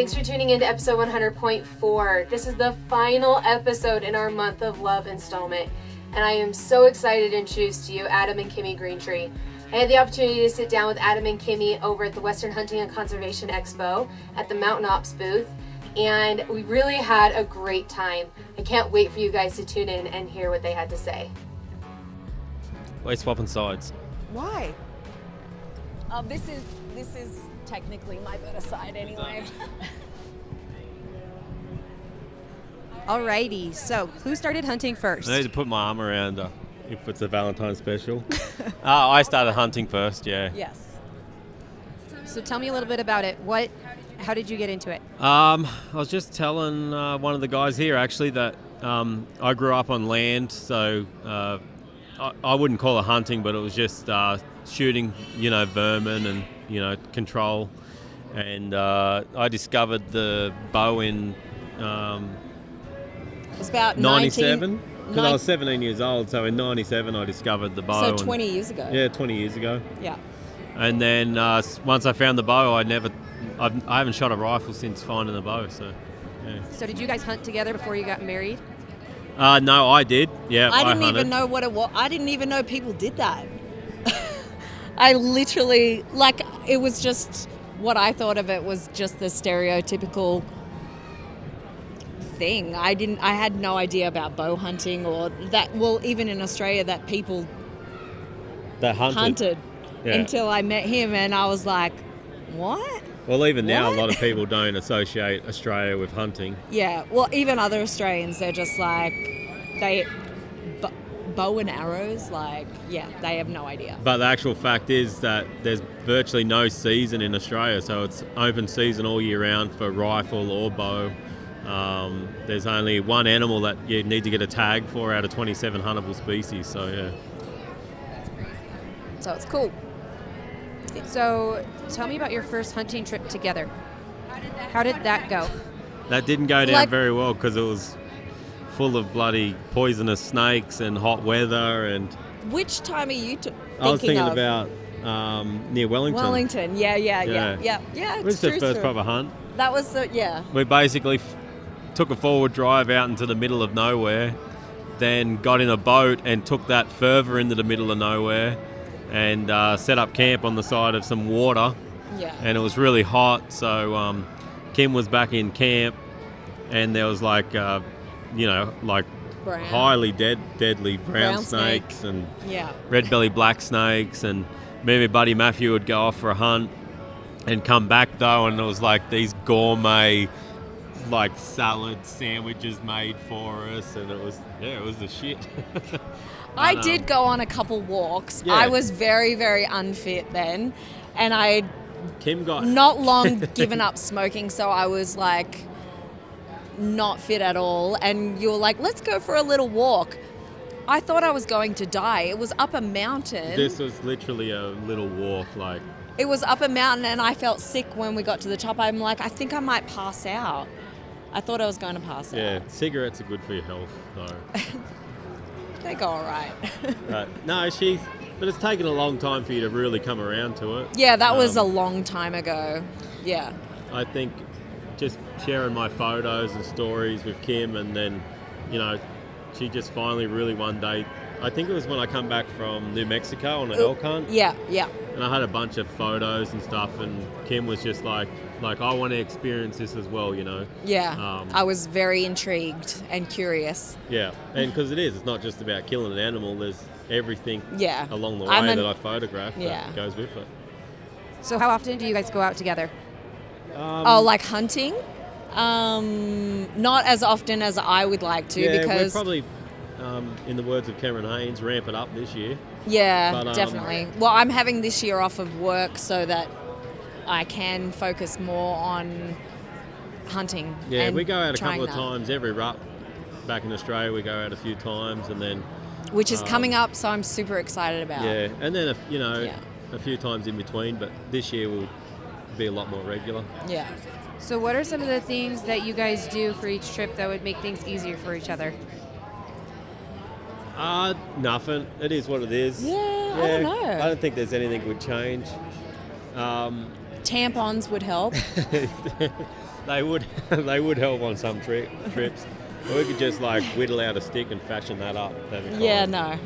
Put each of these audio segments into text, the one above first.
thanks for tuning in to episode 100.4. This is the final episode in our Month of Love installment, and I am so excited to introduce to you Adam and Kimmi Greentree. I had the opportunity to sit down with Adam and Kimmi over at the Western Hunting and Conservation Expo at the Mountain Ops booth, and we really had a great time. I can't wait for you guys to tune in and hear what they had to say. We're swapping sides. Why? This is technically my better side anyway. Alrighty, so who started hunting first? I need to put my arm around her if it's a Valentine's special. I started hunting first, yeah. Yes. So tell me a little bit about it. How did you get into it? I was just telling one of the guys here actually that I grew up on land, so I wouldn't call it hunting, but it was just shooting, vermin and, control. And I discovered the bow in It's about 97, because I was 17 years old, so in 97 I discovered the bow. So 20 years ago. Yeah, 20 years ago. Yeah. And then once I found the bow, I haven't shot a rifle since finding the bow, so yeah. So did you guys hunt together before you got married? No, I did. Yeah, I didn't hunted. even know what it was. I didn't even know people did that. I literally, it was just what I thought of it was just the stereotypical thing. I had no idea about bow hunting or that, well, even in Australia that people that hunted. Yeah. Until I met him and I was like, what? Well, even now, What? a lot of people don't associate Australia with hunting. Yeah, well, even other Australians, they're just like, bow and arrows, they have no idea. But the actual fact is that there's virtually no season in Australia, so it's open season all year round for rifle or bow. There's only one animal that you need to get a tag for out of 27 huntable species, so yeah. So it's cool. So tell me about your first hunting trip together. How did that go? That didn't go down very well because it was full of bloody poisonous snakes and hot weather. And Which time are you thinking I was thinking of? about near Wellington. Wellington, yeah. It was the first proper hunt. That was We basically took a forward drive out into the middle of nowhere, then got in a boat and took that further into the middle of nowhere and set up camp on the side of some water. Yeah. And it was really hot, so Kim was back in camp and there was brown. highly deadly brown snakes and Yeah. red-bellied black snakes, and me and my buddy Matthew would go off for a hunt and come back though, and it was like these gourmet salad sandwiches made for us, and it was the shit. I did go on a couple walks. Yeah. I was very, very unfit then, and I Kim got not long given up smoking, so I was not fit at all. And you were like, let's go for a little walk. I thought I was going to die. It was up a mountain. This was literally a little walk, It was up a mountain, and I felt sick when we got to the top. I'm like, I think I might pass out. I thought I was going to pass out. Yeah, cigarettes are good for your health, though. They go all right. But no, but it's taken a long time for you to really come around to it. Yeah, that was a long time ago. Yeah. I think just sharing my photos and stories with Kim, and then, she just finally really one day, I think it was when I come back from New Mexico on an elk hunt. Yeah. And I had a bunch of photos and stuff, and Kim was just like I want to experience this as well, Yeah. I was very intrigued and curious. Yeah, and because it's not just about killing an animal, there's everything along the way that I photographed that goes with it. So how often do you guys go out together? Hunting? Not as often as I would like to, because... we're probably, in the words of Cameron Haynes, ramp it up this year. Yeah, But, definitely. Well, I'm having this year off of work so that I can focus more on hunting. Yeah, and we go out a trying couple of that. times every rut. Back in Australia, we go out a few times, and then... Which is coming up, so I'm super excited about. Yeah, and then, a few times in between, but this year will be a lot more regular. Yeah. So what are some of the things that you guys do for each trip that would make things easier for each other? Nothing. It is what it is. Yeah, I don't know. I don't think there's anything would change. Tampons would help. They would they would help on some trips. Or we could just like whittle out a stick and fashion that up. That'd be cool. Yeah, no.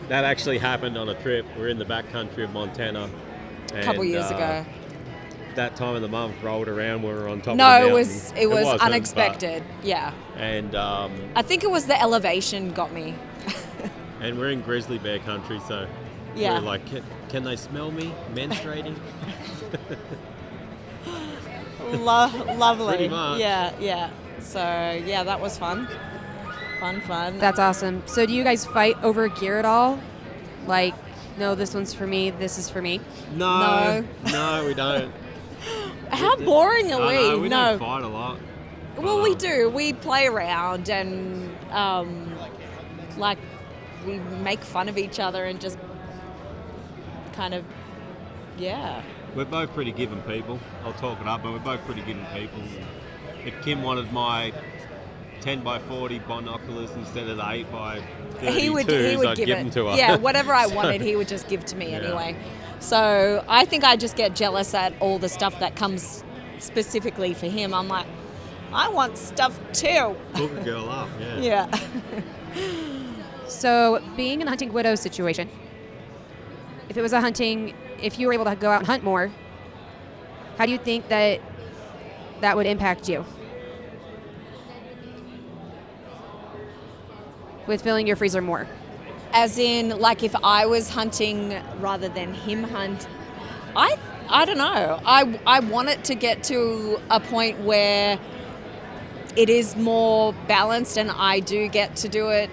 That actually happened on a trip. We're in the backcountry of Montana. A couple years ago. That time of the month rolled around. We were on top of the No, mountain. it was unexpected. Yeah. And I think it was the elevation got me. and we're in grizzly bear country, so Yeah. we're like, can they smell me menstruating? Lovely. Pretty much. Yeah. So, yeah, that was fun. Fun. That's awesome. So do you guys fight over gear at all? Like, no, this one's for me, this is for me? No, we don't. How boring are we? No, we don't fight a lot. Well, we do. We play around and, like, we make fun of each other and just kind of, yeah. We're both pretty given people. I'll talk it up, but we're both pretty given people. If Kim wanted my 10 by 40 binoculars instead of the 8 by 32s, he would I'd give them it to her. Yeah, whatever I wanted, he would just give to me anyway. So I think I just get jealous at all the stuff that comes specifically for him. I'm like, I want stuff too. Hook a girl up, yeah. Yeah. So being in a hunting widow situation, if you were able to go out and hunt more, how do you think that would impact you? With filling your freezer more. As in, like, if I was hunting rather than him hunt, I don't know. I want it to get to a point where it is more balanced and I do get to do it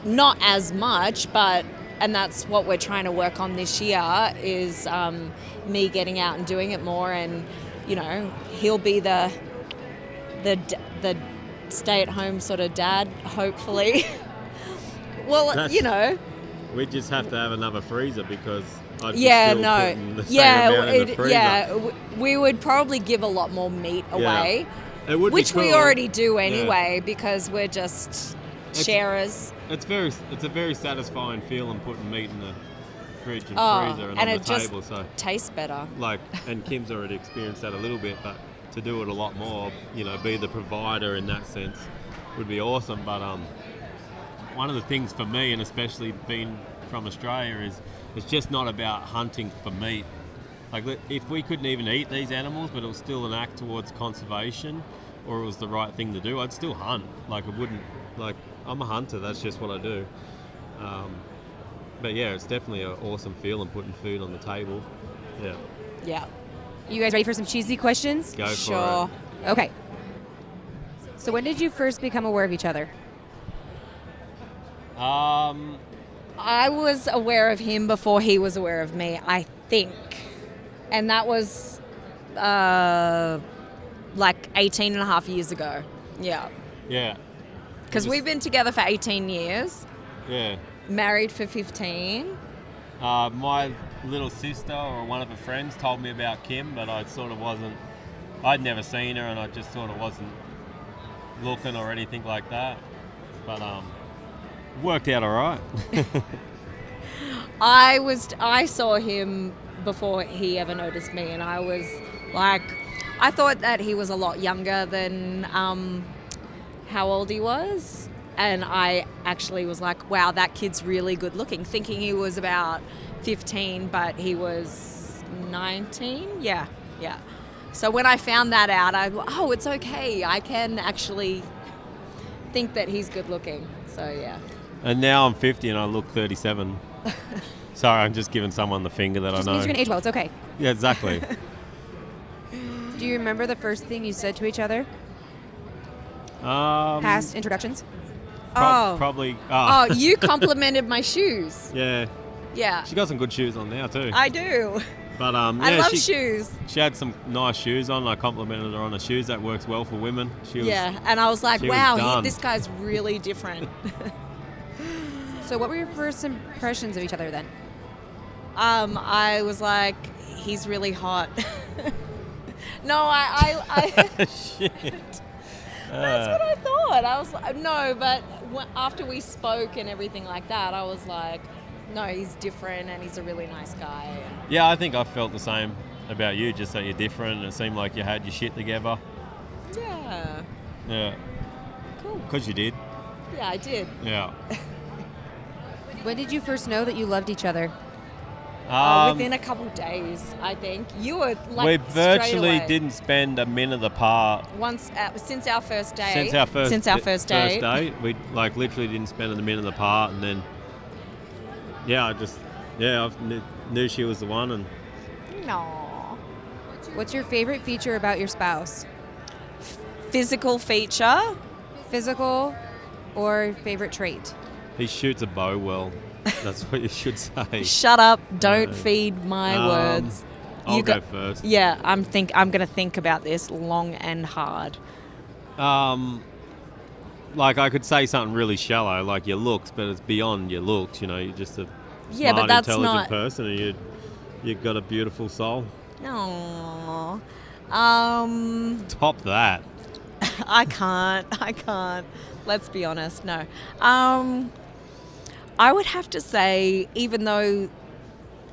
not as much, and that's what we're trying to work on this year is me getting out and doing it more, and you know, he'll be the stay-at-home sort of dad, hopefully. Well, you know, we just have to have another freezer because I'd putting the same amount in the freezer. We would probably give a lot more meat away, It would which be cool. we already do anyway because we're just sharers. It's a very satisfying feeling putting meat in the fridge and freezer and on it the just table. So tastes better. like, and Kim's already experienced that a little bit, but to do it a lot more, you know, be the provider in that sense would be awesome. But one of the things for me, and especially being from Australia, is it's just not about hunting for meat. Like, if we couldn't even eat these animals, but it was still an act towards conservation, or it was the right thing to do, I'd still hunt. Like, it wouldn't, like, I'm a hunter, that's just what I do. But yeah, it's definitely an awesome feeling putting food on the table. Yeah. Yeah. You guys ready for some cheesy questions? Go for Sure. Okay. So when did you first become aware of each other? it. I was aware of him before he was aware of me, I think. And that was like 18 and a half years ago. Yeah. Yeah. Because we've been together for 18 years, Yeah. married for 15. My little sister or one of her friends told me about Kim, but I sort of wasn't, I'd never seen her and I just sort of wasn't looking or anything like that. But worked out all right. I saw him before he ever noticed me, and I was like, I thought that he was a lot younger than how old he was, and I actually was like, wow, that kid's really good looking, thinking he was about 15, but he was 19. Yeah. So when I found that out, it's okay, I can actually think that he's good looking. So yeah. And now I'm 50 and I look 37. Sorry, I'm just giving someone the finger that Just I know. means you're gonna age well. It's okay. Yeah, exactly. Do you remember the first thing you said to each other? Past introductions? Probably. Oh, you complimented my shoes. Yeah. Yeah. She got some good shoes on now too. I do. But I love shoes. She had some nice shoes on. I complimented her on her shoes. That works well for women. And I was like, she was wow, done. this guy's really different. So what were your first impressions of each other then? I was like, he's really hot. No, I Shit. that's what I thought. I was like, no, but after we spoke and everything like that, I was like, no, he's different and he's a really nice guy. Yeah, I think I felt the same about you, just that you're different. It seemed like you had your shit together. Yeah. Yeah. Cool. Because you did. Yeah, I did. Yeah. When did you first know that you loved each other? Within a couple days, I think. You were like we straight virtually away. didn't spend a minute apart. Since our first day. Since our first date. we like literally didn't spend a minute apart, and then I knew she was the one. And No. What's your favorite feature about your spouse? Physical feature. Physical or favorite trait? he shoots a bow well. That's what you should say. Shut up! Don't feed my words. I'll go first. Yeah, I'm going to think about this long and hard. Like I could say something really shallow, like your looks, but it's beyond your looks. You know, you're just a smart, but that's intelligent not person, and you've got a beautiful soul. No. Top that. I can't. Let's be honest. No. I would have to say, even though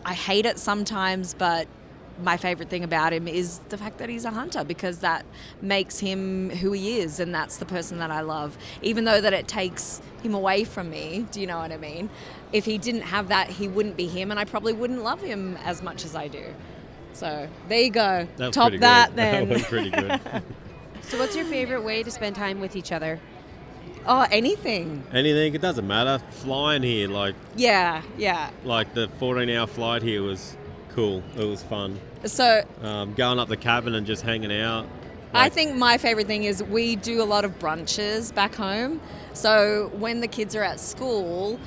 I hate it sometimes, but my favorite thing about him is the fact that he's a hunter, because that makes him who he is, and that's the person that I love. Even though that it takes him away from me, do you know what I mean? If he didn't have that, he wouldn't be him, and I probably wouldn't love him as much as I do. So there you go. Top that then. That was pretty good. So what's your favorite way to spend time with each other? Oh, anything. Anything, it doesn't matter. Flying here, like Yeah. the 14-hour flight here was cool. It was fun. So going up the cabin and just hanging out. I think my favorite thing is we do a lot of brunches back home. So when the kids are at school,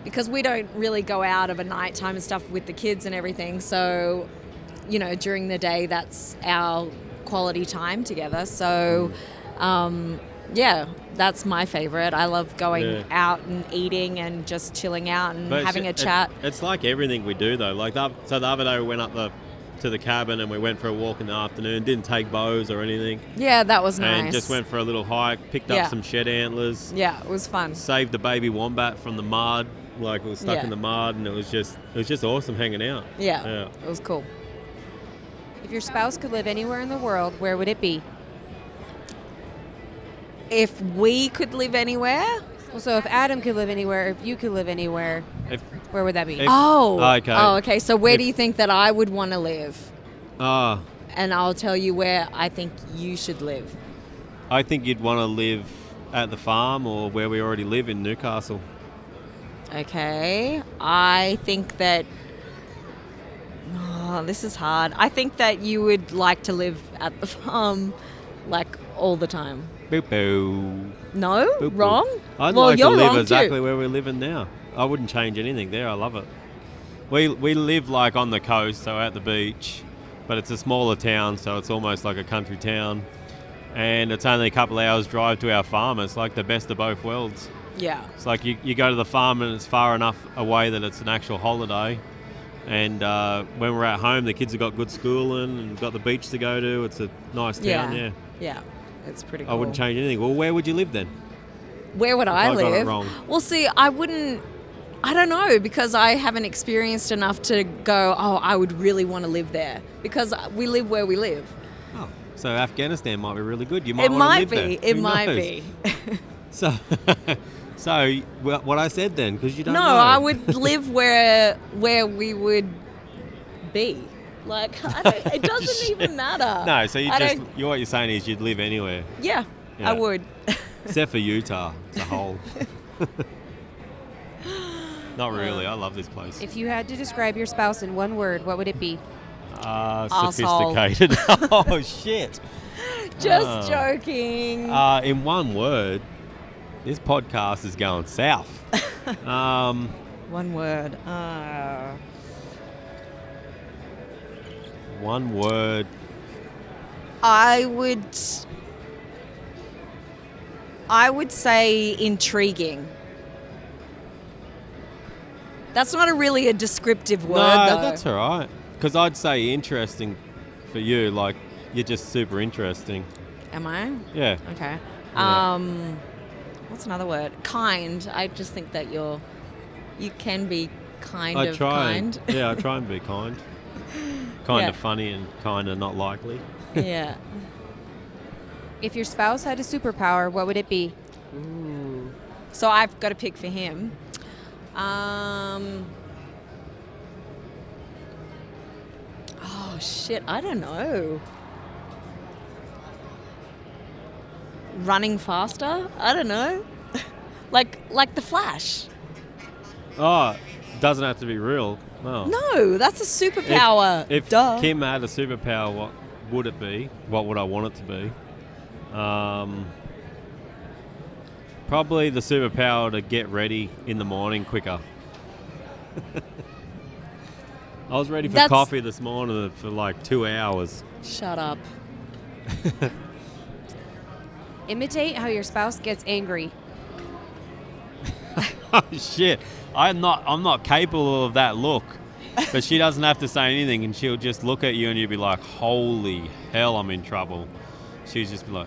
because we don't really go out of a nighttime and stuff with the kids and everything, so, you know, during the day, that's our quality time together. So, yeah, that's my favorite. I love going out and eating and just chilling out and having a chat. It's like everything we do, though. Like so the other day we went up to the cabin and we went for a walk in the afternoon. Didn't take bows or anything. Yeah, that was nice. And just went for a little hike. Picked up some shed antlers. Yeah, it was fun. Saved the baby wombat from the mud. Like it was stuck in the mud, and it was just awesome hanging out. Yeah, it was cool. If your spouse could live anywhere in the world, where would it be? If we could live anywhere? Well, so if Adam could live anywhere, if you could live anywhere, where would that be? Okay. So where do you think that I would want to live? And I'll tell you where I think you should live. I think you'd want to live at the farm or where we already live in Newcastle. Okay. I think that... Oh, this is hard. I think that you would like to live at the farm, like, all the time. Boo-boo. No? Boo-boo. Wrong? I'd well, like to you're live wrong exactly too. where we're living now. I wouldn't change anything there. I love it. We live like on the coast, so at the beach, but it's a smaller town, so it's almost like a country town. And it's only a couple hours drive to our farm. It's like the best of both worlds. Yeah. It's like you go to the farm and it's far enough away that it's an actual holiday. And when we're at home, the kids have got good schooling and got the beach to go to. It's a nice town, Yeah, it's pretty cool. I wouldn't change anything. Well, where would you live then? Where would I live? Got it wrong. Well, see, I don't know, because I haven't experienced enough to go, I would really want to live there, because we live where we live. Oh, so Afghanistan might be really good. You might want to live there. It might be. So what I said then, because you don't know. No, I would live where we would be. Like, it doesn't even matter. No, so what you're saying is you'd live anywhere. Yeah, I would. Except for Utah. It's a hole. Not really. I love this place. If you had to describe your spouse in one word, what would it be? Sophisticated. Oh, shit. Just joking. In one word, this podcast is going south. One word. One word. I would say intriguing. That's not really a descriptive word, though. No, that's all right. Because I'd say interesting for you. Like, you're just super interesting. Am I? Yeah. Okay. Yeah. What's another word? Kind. I just think that you can be kind. I try and be kind. Kind Yeah. of funny and kind of not likely. Yeah. If your spouse had a superpower, what would it be? Ooh. So I've got to pick for him. Oh shit, I don't know. Running faster? I don't know. like the Flash. Oh, doesn't have to be real. No. No, that's a superpower. If Duh. Kim had a superpower, what would it be? What would I want it to be? Probably the superpower to get ready in the morning quicker. I was ready for coffee this morning for like 2 hours. Shut up. Imitate how your spouse gets angry. Oh shit! I'm not capable of that look. But she doesn't have to say anything, and she'll just look at you, and you'll be like, "Holy hell, I'm in trouble." She'll just be like,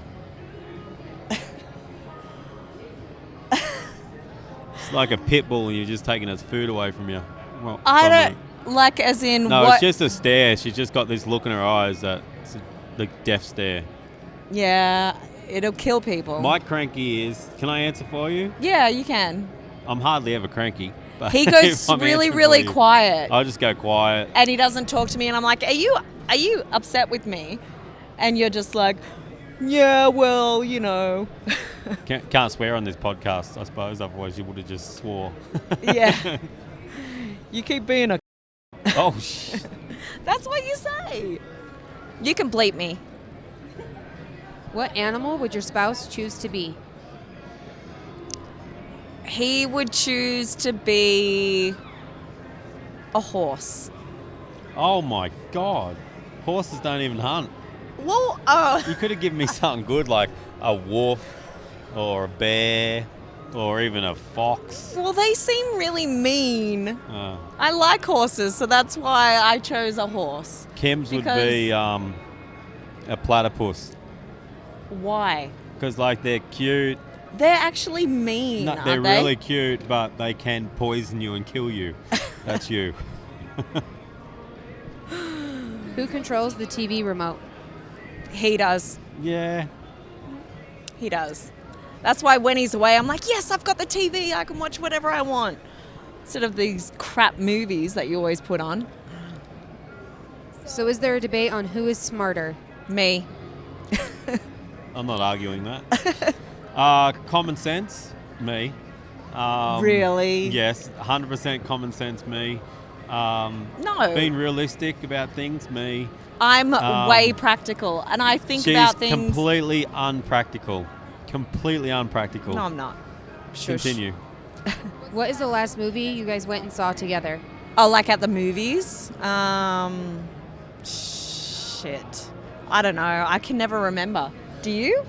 it's like a pit bull, and you're just taking its food away from you. Well, I don't like, as in no, what? it's just a stare. She's just got this look in her eyes that's the death stare. Yeah, it'll kill people. My cranky is. Can I answer for you? Yeah, you can. I'm hardly ever cranky. But He goes if I'm really, answering really for you, quiet. I'll just go quiet. And he doesn't talk to me, and I'm like, are you upset with me? And you're just like, yeah, well, you know. Can't swear on this podcast, I suppose. Otherwise, you would have just swore. Yeah. You keep being a... Oh, shit. That's what you say. You can bleep me. What animal would your spouse choose to be? He would choose to be a horse. Oh, my God. Horses don't even hunt. Well, You could have given me something good like a wolf or a bear or even a fox. well, they seem really mean. Uh, I like horses, so that's why I chose a horse. Kim's would Because- be a platypus Why? because, like, they're cute. They're actually mean, No, aren't they're they? really cute, but they can poison you and kill you. That's you. Who controls the TV remote? He does. Yeah. He does. That's why when he's away, I'm like, yes, I've got the TV. I can watch whatever I want. Instead of these crap movies that you always put on. So is there a debate on who is smarter? Me. I'm not arguing that. Common sense, me. Really? Yes, 100% common sense, me. No. Being realistic about things, me. I'm way practical, and I think She's about things. completely unpractical. Completely unpractical. No, I'm not. Shush. Continue. What is the last movie you guys went and saw together? Oh, like at the movies? Shit. I don't know. I can never remember. Do you?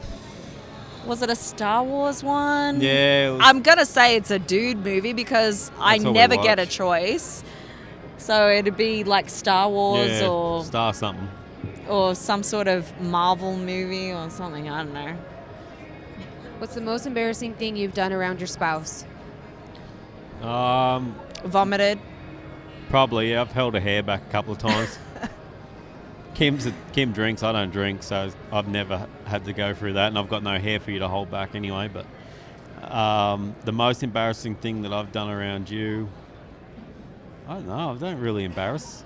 Was it a Star Wars one? Yeah. It was, I'm going to say it's a dude movie because I That's all we never get a watch. choice. So it'd be like Star Wars yeah, or star something. some sort of Marvel movie or something. I don't know. What's the most embarrassing thing you've done around your spouse? Vomited. Probably, yeah. I've held her hair back a couple of times. Kim drinks, I don't drink, so I've never had to go through that, and I've got no hair for you to hold back anyway. But the most embarrassing thing that I've done around you, I don't know. I don't really embarrass.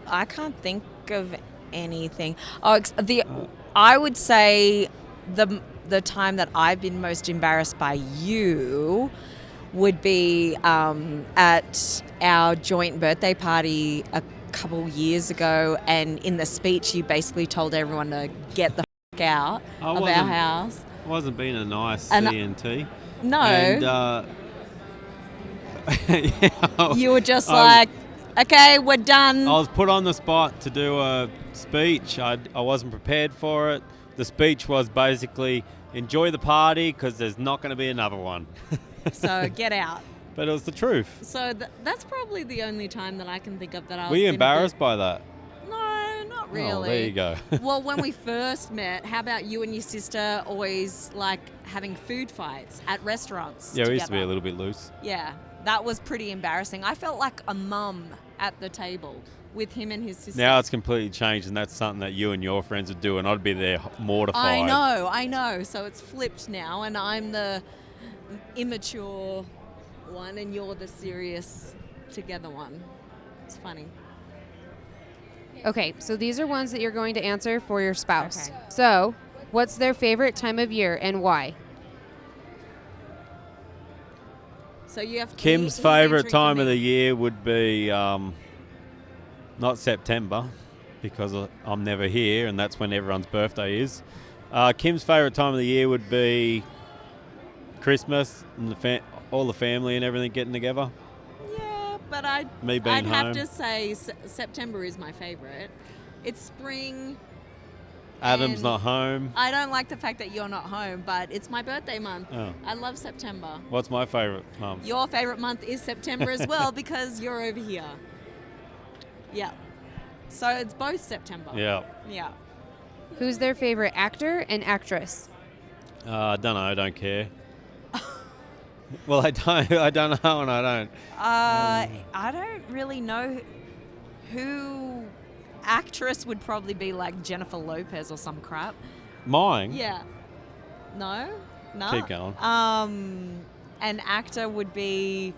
I can't think of anything. I would say the time that I've been most embarrassed by you would be at our joint birthday party a couple years ago, and in the speech you basically told everyone to get the f*** out of our house. I wasn't being a nice And- CNT. No. And, You were just I like, okay, we're done. I was put on the spot to do a speech. I wasn't prepared for it. The speech was basically, enjoy the party because there's not going to be another one. So get out. But it was the truth. So that's probably the only time that I can think of that I was Were you been a bit- embarrassed by that? No, not really. Oh, there you go. Well, when we first met, how about you and your sister always like having food fights at restaurants? Yeah, we used to be a together? little bit loose. Yeah, that was pretty embarrassing. I felt like a mum at the table with him and his sister. Now it's completely changed, and that's something that you and your friends would do, and I'd be there mortified. I know. So it's flipped now, and I'm the immature one, and you're the serious together one. It's funny. Okay, so these are ones that you're going to answer for your spouse. Okay. So, what's their favorite time of year and why? So you have Kim's he's favourite answering time for of me. the year would be not September, because I'm never here, and that's when everyone's birthday is. Kim's favourite time of the year would be Christmas and all the family and everything getting together. Yeah, but I'd home. have to say September is my favourite. It's spring. Adam's and not home. I don't like the fact that you're not home, but it's my birthday month. Oh. I love September. What's my favourite month? Your favourite month is September as well because you're over here. Yeah. So it's both September. Yeah. Yeah. Who's their favorite actor and actress? I don't know. I don't care. Well, I don't know, and I don't. I don't really know who. Actress would probably be like Jennifer Lopez or some crap. Mine? Yeah. No? Keep going. An actor would be.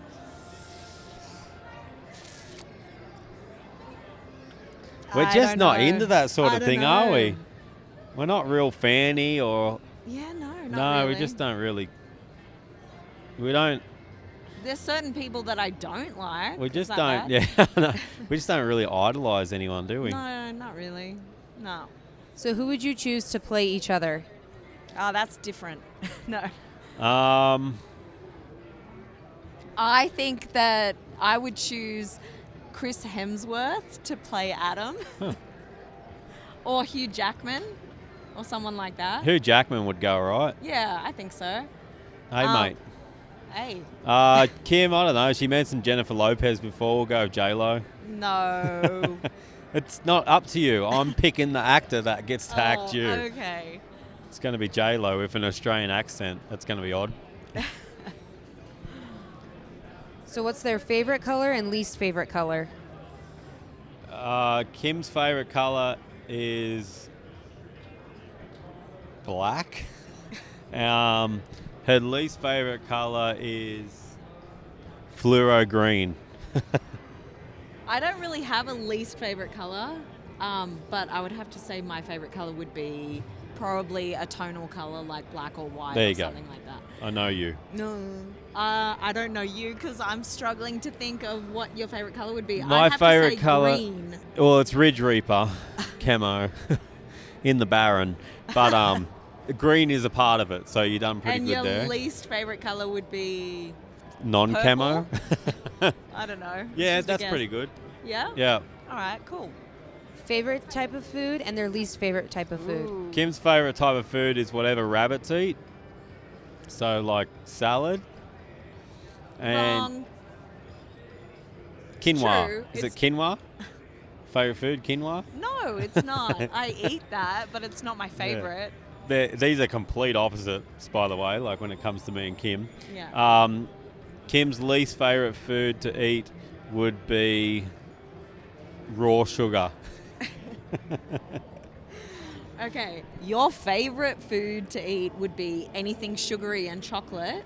We're I just don't not know. into that sort I of don't thing, are know. we? We're not real fanny or. Yeah, no, not No, really. we just don't really. We don't. There's certain people that I don't like. We Is just that don't. bad? Yeah, no, we just don't really idolise anyone, do we? No, not really. No. So, who would you choose to play each other? Oh, that's different. No. I think that I would choose Chris Hemsworth to play Adam. Or Hugh Jackman. Or someone like that. Hugh Jackman would go right. Yeah, I think so. Hey, mate. Hey. Kim, I don't know. She mentioned Jennifer Lopez before. We'll go J-Lo. No. It's not up to you. I'm picking the actor that gets to act you. Okay. It's going to be J-Lo with an Australian accent. That's going to be odd. So, what's their favorite color and least favorite color? Kim's favourite colour is black. Her least favourite colour is fluoro green. I don't really have a least favorite color, but I would have to say my favorite color would be probably a tonal color like black or white There or you go. something like that. I know you. No, I don't know you because I'm struggling to think of what your favorite color would be. My I'd have favourite to say colour- green. Well, it's Ridge Reaper camo in the Baron, but green is a part of it, so you've done pretty And good your there. least favorite color would be, Non-camo. I don't know. Yeah, Just a that's guess. pretty good. Yeah? Yeah. All right, cool. Favorite type of food and their least favorite type of food? Ooh. Kim's favourite type of food is whatever rabbits eat. So, like salad. And Wrong. quinoa. true. Is it It's- quinoa? Favourite food, quinoa? No, it's not. I eat that, but it's not my favorite. These are complete opposites, by the way, like when it comes to me and Kim. Yeah. Kim's least favourite food to eat would be raw sugar. Okay, your favorite food to eat would be anything sugary and chocolate.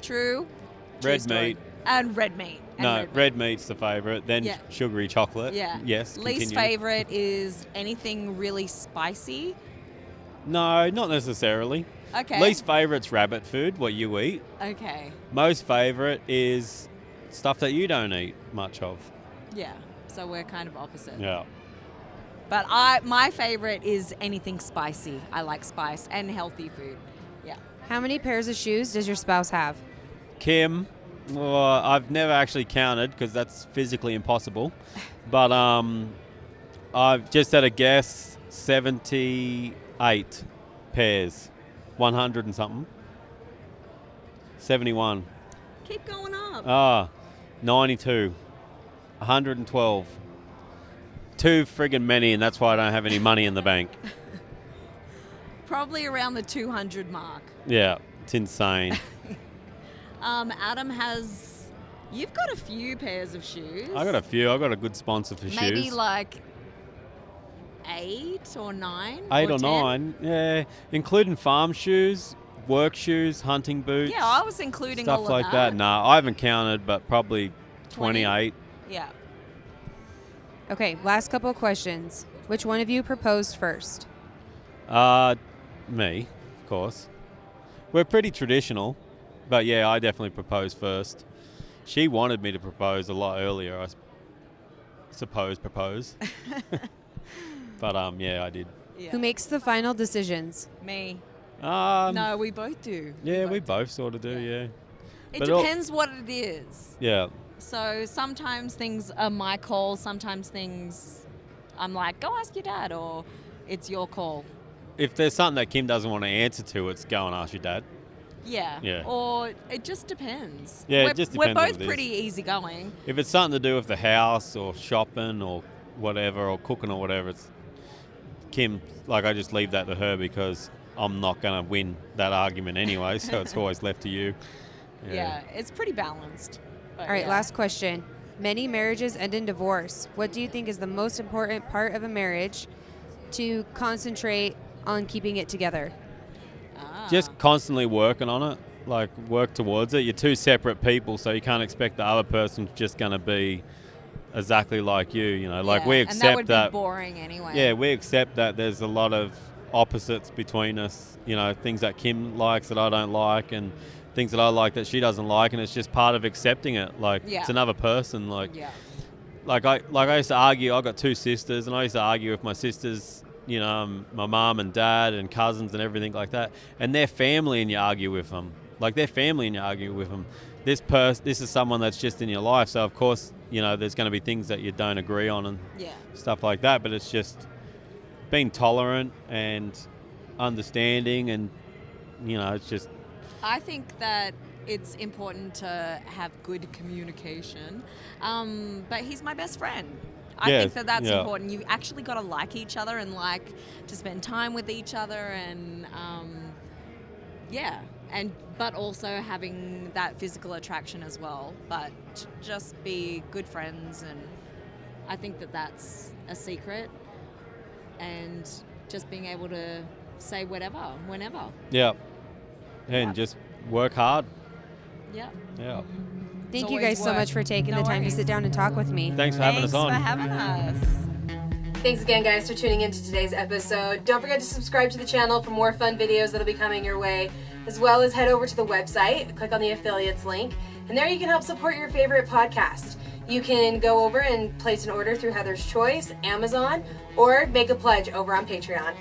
True. True Red story. meat. And red meat. And No, meat. red meat's the favourite, then Yeah. sugary chocolate. Yeah. Yes, Least continue. favorite is anything really spicy. No, not necessarily. Okay. Least favourite's rabbit food, what you eat. Okay. Most favourite is stuff that you don't eat much of. Yeah. So we're kind of opposite. Yeah. But my favorite is anything spicy. I like spice and healthy food. Yeah. How many pairs of shoes does your spouse have? Kim, well, I've never actually counted because that's physically impossible. But I've just at a guess, 78 pairs. 100 and something. 71. Keep going up. 92. 112. Too friggin' many, and that's why I don't have any money in the bank. Probably around the 200 mark. Yeah, it's insane. Adam has You've got a few pairs of shoes. I got a few. I got a good sponsor for shoes. Maybe like 8 or 9. 8 or or 10. 9, yeah, including farm shoes, work shoes, hunting boots. Yeah, I was including stuff all of like that. No, I haven't counted, but probably 28. Yeah. Okay, last couple of questions. Which one of you proposed first? Me, of course. We're pretty traditional, but yeah, I definitely proposed first. She wanted me to propose a lot earlier, I suppose, But yeah, I did. Yeah. Who makes the final decisions? Me. No, we both do. Yeah, we both sort of do, yeah. It But depends what it is. Yeah. So sometimes things are my call, sometimes things I'm like, go ask your dad, or it's your call. If there's something that Kim doesn't want to answer to, it's go and ask your dad. Yeah. Yeah. Or it just depends. Yeah, we're, it just We're depends what both it is. pretty easygoing. If it's something to do with the house or shopping or whatever, or cooking or whatever, it's Kim, like I just leave that to her because I'm not going to win that argument anyway, so it's always left to you. Yeah, it's pretty balanced. But All right, yeah. last question. Many marriages end in divorce. What do you think is the most important part of a marriage to concentrate on keeping it together? Just constantly working on it, like work towards it. You're two separate people, so you can't expect the other person's just going to be exactly like you, you know. Like we accept and that would that. be boring anyway. Yeah, we accept that there's a lot of opposites between us, you know, things that Kim likes that I don't like and things that I like that she doesn't like, and it's just part of accepting it. Like it's another person. Like I used to argue. I got 2 sisters, and I used to argue with my sisters, you know, my mum and dad and cousins and everything like that. And they're family, and you argue with them. Like they're family, and you argue with them. This is someone that's just in your life. So of course, you know, there's going to be things that you don't agree on and stuff like that. But it's just being tolerant and understanding, and you know, it's just. I think that it's important to have good communication, but he's my best friend. I think that that's important. You actually got to like each other and like to spend time with each other, and but also having that physical attraction as well. But just be good friends, and I think that that's a secret, and just being able to say whatever, whenever. Yeah. And just work hard. Yeah. Yeah. Thank you guys so much for taking the time to sit down and talk with me. Thanks for having us on. Thanks for having us. Thanks again, guys, for tuning into today's episode. Don't forget to subscribe to the channel for more fun videos that'll be coming your way, as well as head over to the website, click on the affiliates link, and there you can help support your favorite podcast. You can go over and place an order through Heather's Choice, Amazon, or make a pledge over on Patreon.